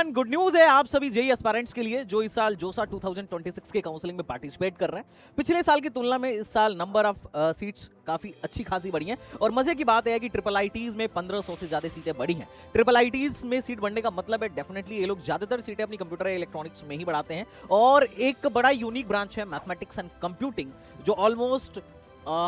Everyone, good news है आप सभी जेई एस्पायरेंट्स के लिए जो इस साल जोसा 2026 के काउंसलिंग में पार्टिसिपेट कर रहे हैं। पिछले साल की तुलना में इस साल नंबर ऑफ सीट्स काफी अच्छी खासी बढ़ी हैं और मजे की बात है कि ट्रिपल आईटीज में 1500 से ज्यादा सीटें बढ़ी हैं। ट्रिपल आईटीज में सीट बढ़ने का मतलब है डेफिनेटली ये लोग ज्यादातर सीटें अपनी कंप्यूटर इलेक्ट्रॉनिक्स में ही बढ़ाते हैं और एक बड़ा यूनिक ब्रांच है मैथमेटिक्स एंड कंप्यूटिंग जो ऑलमोस्ट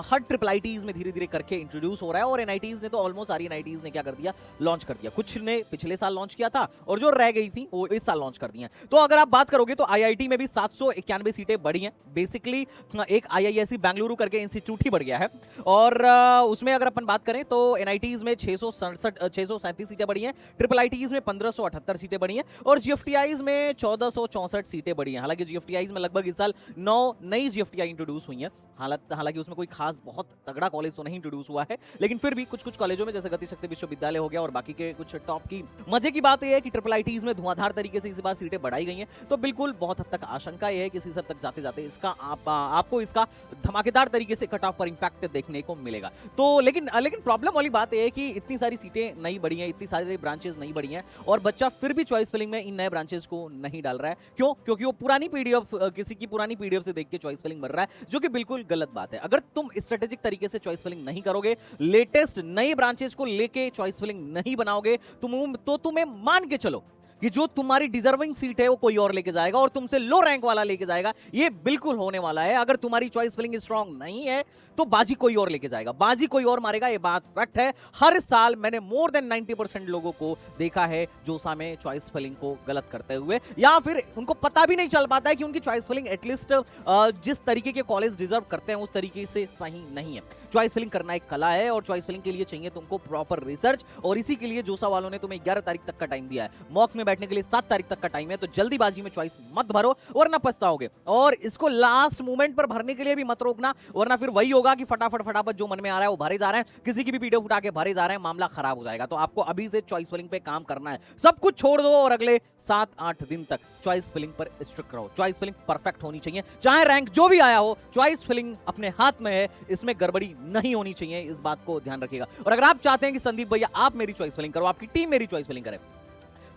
हर ट्रिपल आईटीज में धीरे धीरे करके इंट्रोड्यूस हो रहा है और एनआईटीज ने तो ऑलमोस्ट सारी एनआईटीज ने क्या कर दिया, लॉन्च कर दिया। कुछ ने पिछले साल लॉन्च किया था और जो रह गई थी वो इस साल लॉन्च कर दी हैं। तो अगर आप बात करोगे तो आईआईटी में भी 791 सीटें बढ़ी हैं। बेसिकली एक आईआईएससी बेंगलुरु करके इंस्टीट्यूट ही बढ़ गया है और उसमें अगर अपन बात करें तो एनआईटीज में 637 सीटें बढ़ी हैं, ट्रिपल आईटीज में 1578 सीटें बढ़ी हैं और जीएफटीआईज में 1464 सीटें बढ़ी हैं। हालांकि जीएफटीआईज में लगभग इस साल 9 नई जीएफटीआई इंट्रोड्यूस हुई हैं। हालांकि उसमें कोई खास बहुत तगड़ा कॉलेज तो नहीं इंट्रोड्यूस हुआ है, लेकिन फिर भी कुछ कॉलेजों में जैसे गति शक्ति विश्वविद्यालय हो गया और बाकी के कुछ टॉप की। मजे की बात यह है कि ट्रिपल आईटीज में धुआंधार तरीके से इस बार सीटें बढ़ाई गई हैं, तो बिल्कुल बहुत हद तक आशंका यह है कि इसी सब तक जाते जाते इसका आपको इसका धमाकेदार तरीके से कट ऑफ पर इंपैक्ट देखने को मिलेगा। तो लेकिन प्रॉब्लम वाली बात यह है कि इतनी सारी सीटें नहीं बढ़ी हैं, इतनी सारी ब्रांचेस नहीं बढ़ी हैं और बच्चा फिर भी चॉइस फिलिंग में इन नए ब्रांचेस को नहीं डाल रहा है। क्यों? क्योंकि वो पुरानी पीडीएफ किसी की पुरानी पीडीएफ से देख के चॉइस फिलिंग भर रहा है, जो कि बिल्कुल गलत बात है। अगर तुम स्ट्रेटेजिक तरीके से चॉइस फिलिंग नहीं करोगे, लेटेस्ट नए ब्रांचेस को लेके चॉइस फिलिंग नहीं बनाओगे, तो तुम्हें मान के चलो कि जो तुम्हारी डिजर्विंग सीट है वो कोई और लेके जाएगा और तुमसे लो रैंक वाला लेके जाएगा। ये बिल्कुल होने वाला है। अगर तुम्हारी चॉइस फिलिंग स्ट्रांग नहीं है तो बाजी कोई और लेके जाएगा, बाजी कोई और मारेगा, ये बात फैक्ट है। हर साल मैंने मोर देन 90% लोगों को देखा है जोसा में चॉइस फिलिंग को गलत करते हुए, या फिर उनको पता भी नहीं चल पाता है कि उनकी चॉइस फिलिंग एटलीस्ट जिस तरीके के कॉलेज डिजर्व करते हैं उस तरीके से सही नहीं है। चॉइस फिलिंग करना एक कला है और चॉइस फिलिंग के लिए चाहिए तुमको प्रॉपर रिसर्च, और इसी के लिए जोसा वालों ने तुम्हें 11 तारीख तक का टाइम दिया है। मॉक में बैठने के लिए 7 तारीख तक का टाइम है, तो जल्दीबाजी में चॉइस मत भरो वरना पछताओगे। और इसको लास्ट मोमेंट पर भरने के लिए भी मत रोकना, वरना फिर वही होगा कि फटाफट जो मन में आ रहा है वो भरे जा रहे हैं, किसी की भी पीडीएफ उठा के भरे जा रहे हैं, मामला खराब हो जाएगा। तो आपको अभी से चॉइस फिलिंग पे काम करना है, सब कुछ छोड़ दो और अगले 7-8 दिन तक चॉइस फिलिंग पर स्ट्रिक्ट रहो। चॉइस फिलिंग परफेक्ट होनी चाहिए, चाहे रैंक जो भी आया हो, चॉइस फिलिंग अपने हाथ में है, इसमें गड़बड़ी नहीं होनी चाहिए, इस बात को ध्यान रखिएगा। और अगर आप चाहते हैं कि संदीप भैया आप मेरी चॉइस फिलिंग करो, आपकी टीम मेरी चॉइस फिलिंग करे,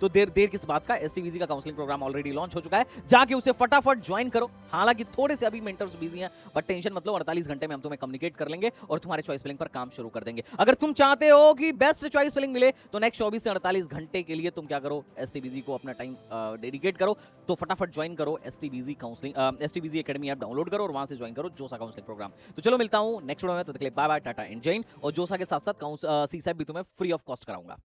तो देर किस बात का, एसटीवीजी का काउंसलिंग प्रोग्राम ऑलरेडी लॉन्च हो चुका है, जाके उसे फटाफट ज्वाइन करो। हालांकि थोड़े से अभी मेंटर्स बिजी हैं, बट टेंशन मतलब 48 घंटे में हम तुम्हें कम्युनिकेट कर लेंगे और तुम्हारे चॉइस फिलिंग पर काम शुरू कर देंगे। अगर तुम चाहते हो कि बेस्ट चॉइस फिलिंग मिले तो नेक्स्ट 24 से 48 घंटे के लिए तुम क्या करो, एसटीवीजी को अपना टाइम डेडिकेट करो, तो फटाफट ज्वाइन करो एसटीवीजी काउंसलिंग, एसटीवीजी एकेडमी ऐप डाउनलोड करो और वहां से ज्वाइन करो जोसा काउंसलिंग प्रोग्राम। तो चलो मिलता हूं नेक्स्ट वीडियो में, तो बाय बाय, टाटा एंड जय हिंद। और जोसा के साथ साथ सीसैप भी तुम्हें फ्री ऑफ कॉस्ट कराऊंगा।